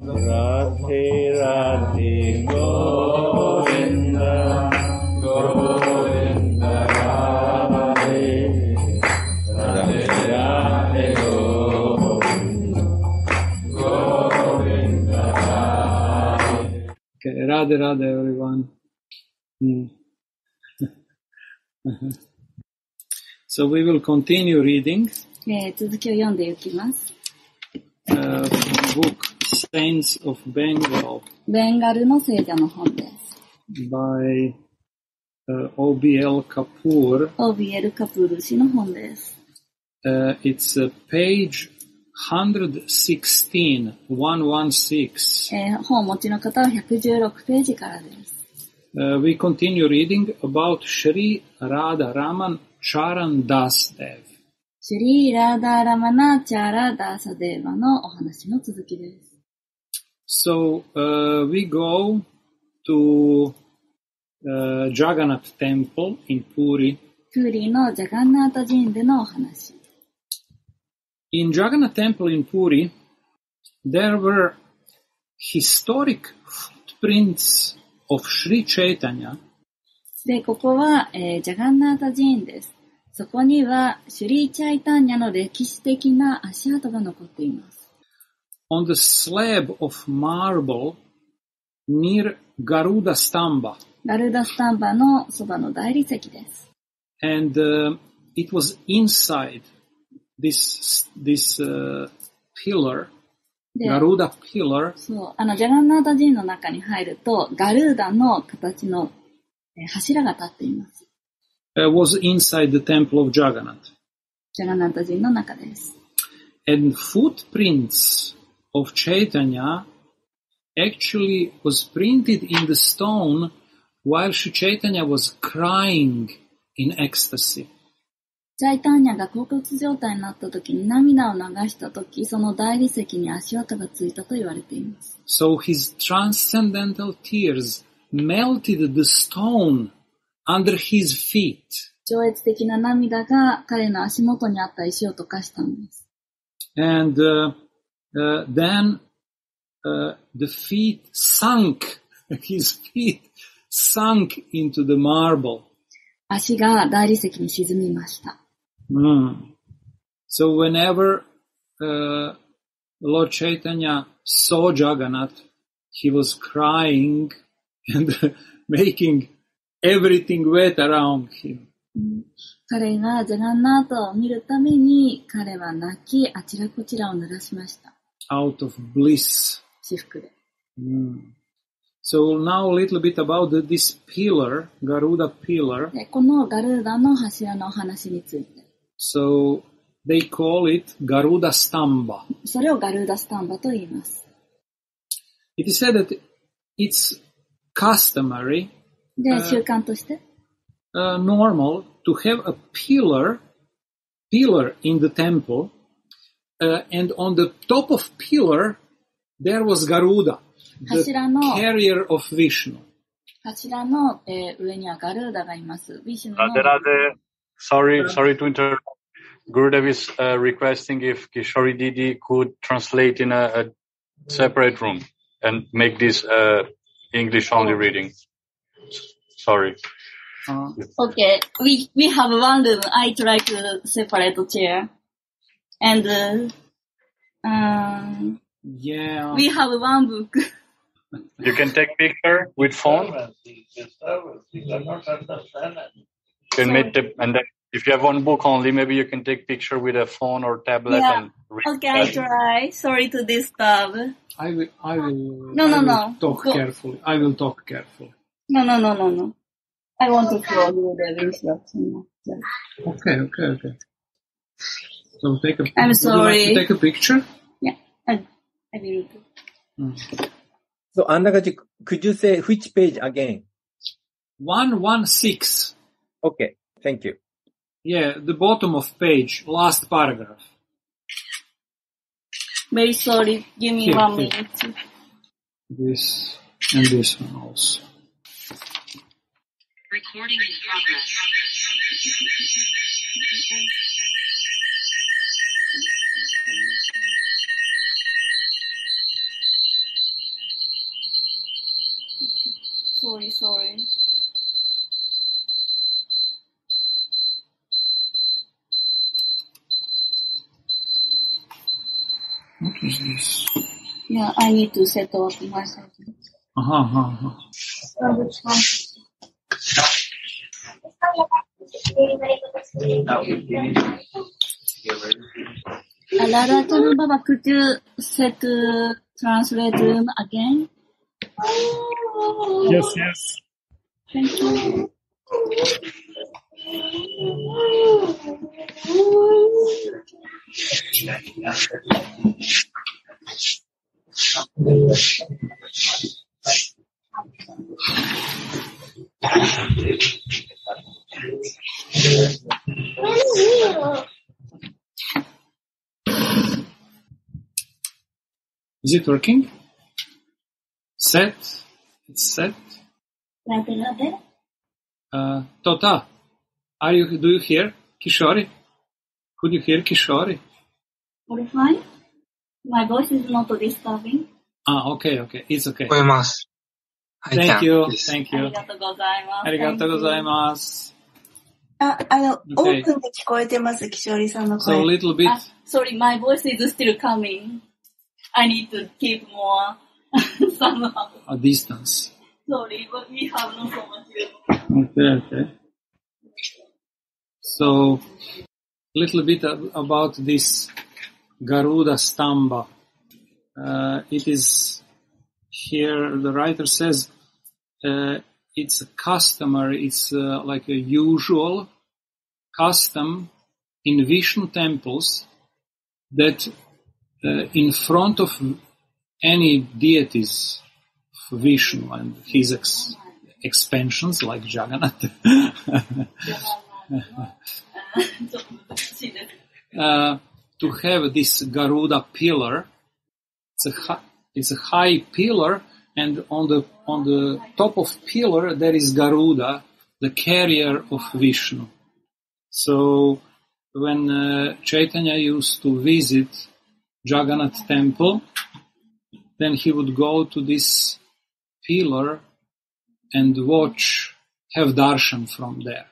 Radhe Radhe Govinda Govinda Radhe Radhe Radhe Govinda Govinda Radhe. Okay, Radhe Radhe everyone. So we will continue reading 続きを読んでいきます。book Saints of Bengal ベンガルの聖者の本です。by OBL Kapoor. OBL カプール氏の本です。It's page 116. 本をお持ちの方は116ページからです。We continue reading about Shri Radharaman Charan Dasdev. シュリー・ラーダーラマナ・チャラ・ダーサデーバのお話の続きです。So we go to Jagannath Temple in Puri. プーリーのジャガンナータ寺でのお話。In Jagannath Temple in Puri, there were historic footprints of Sri Chaitanya. で、ここは、ジャガンナータ寺です。そこにはシュリー・チャイタンニャの歴史的な足跡が残っています。On the slab of marble near Garuda Stamba. ガルダスタンバのそばの大理石です。And it was inside this pillar, Garuda pillar. そう、ジャガンナータ寺の中に入ると、ガルーダの形の柱が立っています。Was inside the temple of Jagannath. ジャガンナータ寺の中です。And footprints of Chaitanya actually was printed in the stone while Sri Chaitanya was crying in ecstasy. チャイタンニャが恍惚状態になった時に涙を流した時、その大理石に足跡がついたと言われています。So his transcendental tears melted the stone under his feet. 超越的な涙が彼の足元にあった石を溶かしたんです。And then the feet sunk, his feet sunk into the marble. 足が大理石に沈みました。So whenever Lord Chaitanya saw Jagannath, he was crying and making everything wet around him. 彼がジャガンナートを見るために彼は泣きあちらこちらを濡らしました。Out of bliss. 至福で。So now a little bit about this pillar, Garuda pillar. でこのガルーダの柱の話について。So they call it Garuda Stamba. それをガルーダスタンバと言います。It is said that it's customary, で、習慣として、normal to have a pillar in the temple, and on the top of pillar there was Garuda, the carrier of Vishnu. 柱の、上にはガルーダがいます。ビシュヌの。Sorry to interrupt. Gurudev is requesting if Kishori Didi could translate in a separate room and make this English only reading. Sorry. Okay, we have one room. I try to separate the chair, and Yeah. we have one book. You can take picture with phone. Can make and then if you have one book only, maybe you can take picture with a phone or tablet and read. Okay, I try. Sorry to disturb. I will No. talk carefully. I will talk carefully. No. I want to follow the instruction. Okay. So I'm sorry. Would you like to take a picture? Yeah, I will do. So, Annagaji, could you say which page again? 116. Okay, thank you. Yeah, the bottom of page, last paragraph. Very sorry. Give me 1 minute. This and this one also. Recording in progress. Sorry. What is this? Yeah, I need to set up my settings. Radharaman Baba, could you set translate room again? Yes. Thank you. Is it working? Set? It's set? Radhe. Tota, do you hear Kishori? Could you hear Kishori? All fine? My voice is not disturbing. Okay. It's okay. 聞こえます。Thank you. ありがとうございます。ありがとうございます。オープンで聞こえてます、キショリさんの So a 声。 little bit, Sorry, my voice is still coming. I need to keep more somehow. a distance. Sorry, but we have not so much. Okay. So, a little bit about this Garuda Stamba. It is here, the writer says, it's a customary, it's like a usual custom in Vishnu temples that in front of any deities of Vishnu and his expansions like Jagannath, to have this Garuda pillar. It's a high pillar, and on the top of pillar there is Garuda, the carrier of Vishnu. So when Chaitanya used to visit Jagannath temple, then he would go to this pillar and have darshan from there.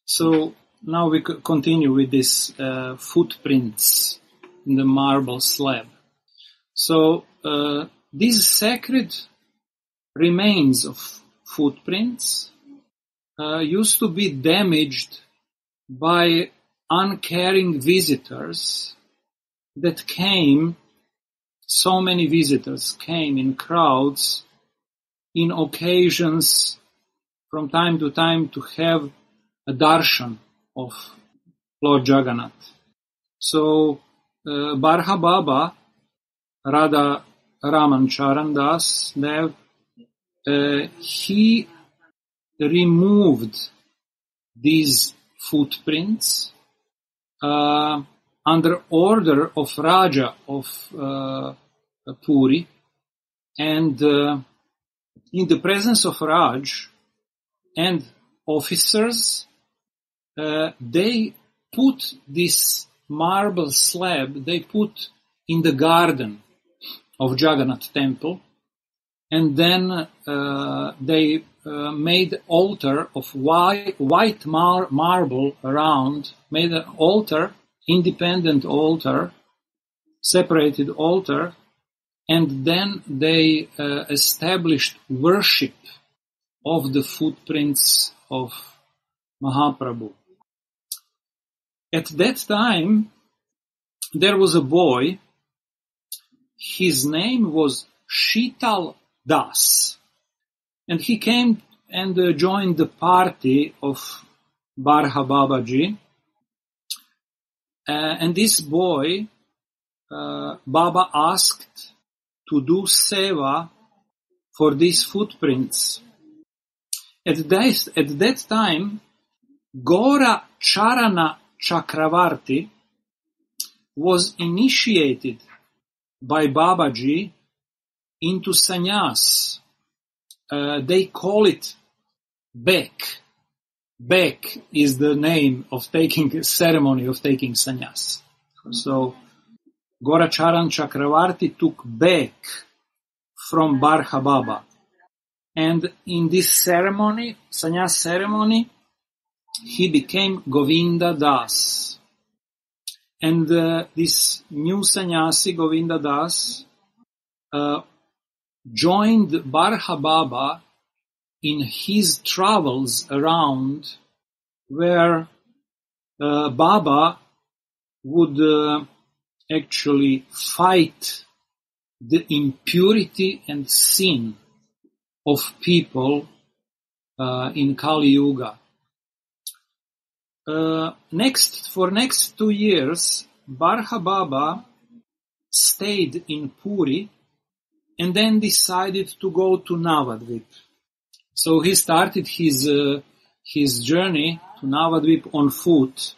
So now we continue with these footprints in the marble slab. So these sacred remains of footprints used to be damaged by uncaring visitors that came. So many visitors came in crowds in occasions from time to time to have a darshan of Lord Jagannath. So Barha Baba, Radharaman Charan Das Dev, he removed these footprints under order of Raja of Puri, and in the presence of Raj and officers, they put this marble slab, they put in the garden of Jagannath temple, and then they made altar of white marble around, made an altar, independent altar, separated altar, and then they established worship of the footprints of Mahaprabhu. At that time, there was a boy, his name was Shital Das, and he came and joined the party of Barha Babaji, and this boy, Baba asked to do seva for these footprints. At that time, Gora Charana Chakravarti was initiated by Babaji into sannyas. They call it Bek. Bek is the name of ceremony of taking sannyas. So Gora Charan Chakravarti took Bek from Barha Baba. And in this ceremony, sannyas ceremony, he became Govinda Das. And this new sannyasi, Govinda Das, joined Barha Baba in his travels around, where Baba would actually fight the impurity and sin of people in Kali Yuga. For next 2 years, Barha Baba stayed in Puri and then decided to go to Navadvip. So he started his journey to Navadvip on foot,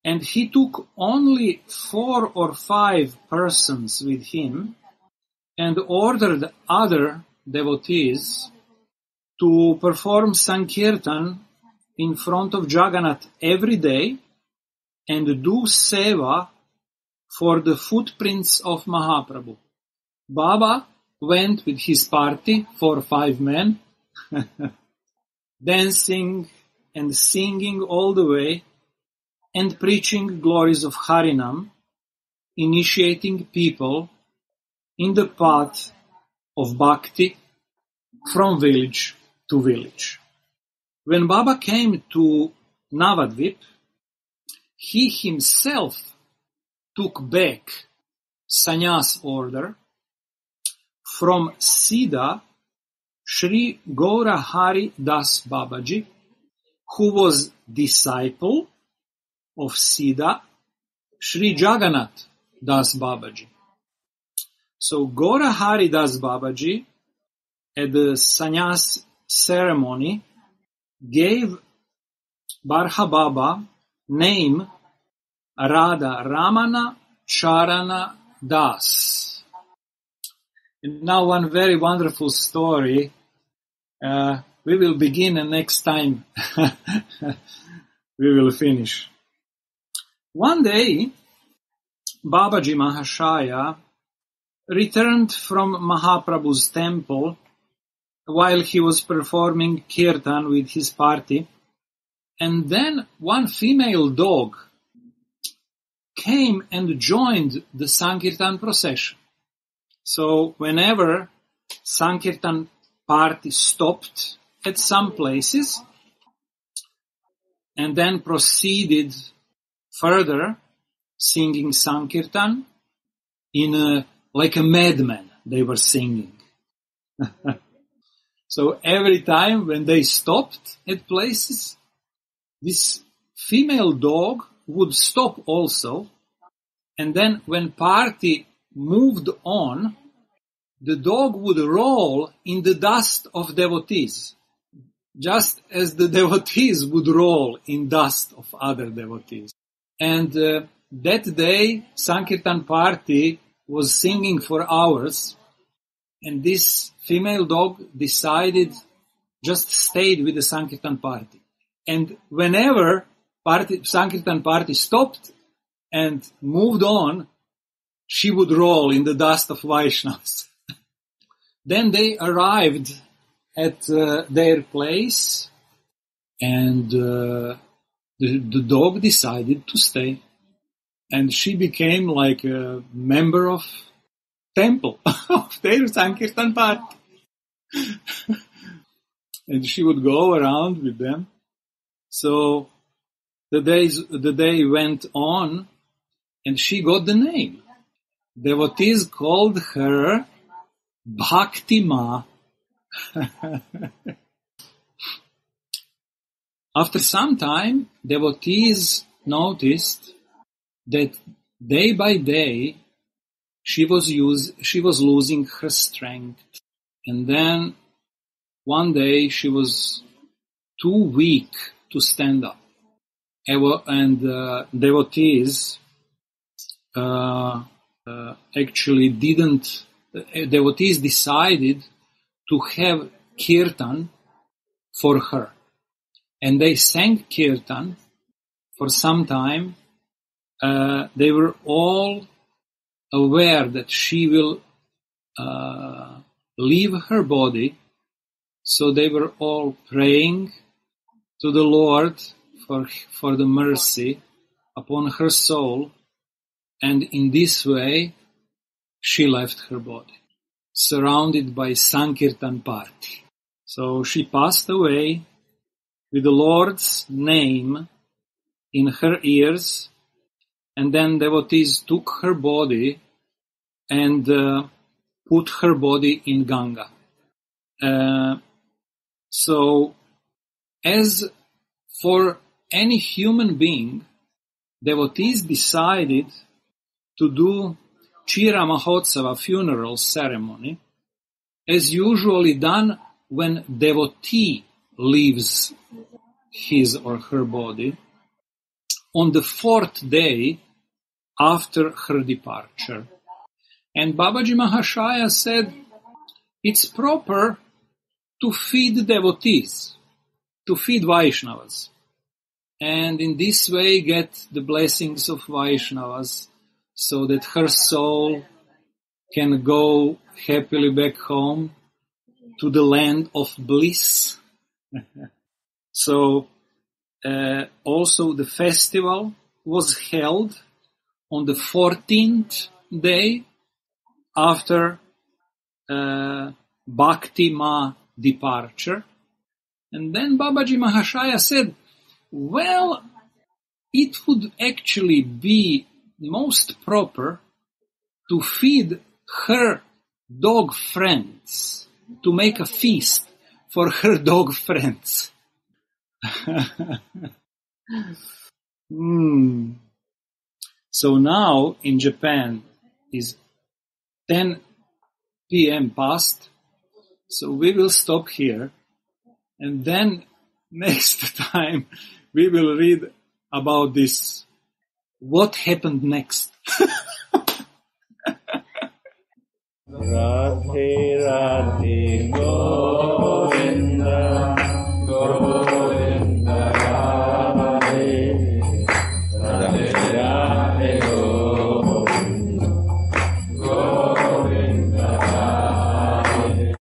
and he took only 4 or 5 persons with him and ordered other devotees to perform Sankirtan in front of Jagannath every day and do seva for the footprints of Mahaprabhu. Baba went with his party, 4 or 5 men, dancing and singing all the way and preaching glories of Harinam, initiating people in the path of bhakti from village to village. When Baba came to Navadvip, he himself took back sannyas order from Siddha Sri Gaurahari Das Babaji, who was disciple of Siddha Sri Jagannath Das Babaji. So Gaurahari Das Babaji at the sannyas ceremony gave Barha Baba name Radharamana Charana Das. And now one very wonderful story. We will begin and next time we will finish. One day, Babaji Mahashaya returned from Mahaprabhu's temple while he was performing kirtan with his party, and then one female dog came and joined the Sankirtan procession. So whenever Sankirtan party stopped at some places and then proceeded further singing Sankirtan like a madman, they were singing. So every time when they stopped at places, this female dog would stop also, and then when party moved on, the dog would roll in the dust of devotees, just as the devotees would roll in dust of other devotees. And that day, Sankirtan party was singing for hours, and this female dog decided just stayed with the Sankirtan party. And whenever Sankirtan party stopped and moved on, she would roll in the dust of Vaishnavas. Then they arrived at their place, and the dog decided to stay. And she became like a member of temple of their Sankirtan party. And she would go around with them. So the day went on, and she got the name. Devotees called her Bhakti Ma. After some time, devotees noticed that day by day she was losing her strength, and then one day she was too weak to stand up, and devotees actually didn't. Devotees decided to have kirtan for her, and they sang kirtan for some time. They were all aware that she will leave her body So they were all praying to the Lord for the mercy upon her soul, and in this way she left her body, surrounded by Sankirtan party. So she passed away with the Lord's name in her ears, and then devotees took her body and put her body in Ganga. So, as for any human being, devotees decided to do Chira Mahotsava funeral ceremony, as usually done when devotee leaves his or her body, on the 4th day after her departure. And Babaji Mahashaya said, it's proper to feed devotees, to feed Vaishnavas, and in this way get the blessings of Vaishnavas, so that her soul can go happily back home to the land of bliss. So also the festival was held on the 14th day after Bhakti Ma departure. And then Babaji Mahashaya said, well, it would actually be most proper to feed her dog friends, to make a feast for her dog friends. So now in Japan is 10 p.m. past, so we will stop here, and then next time we will read about this, what happened next. Radhe Radhe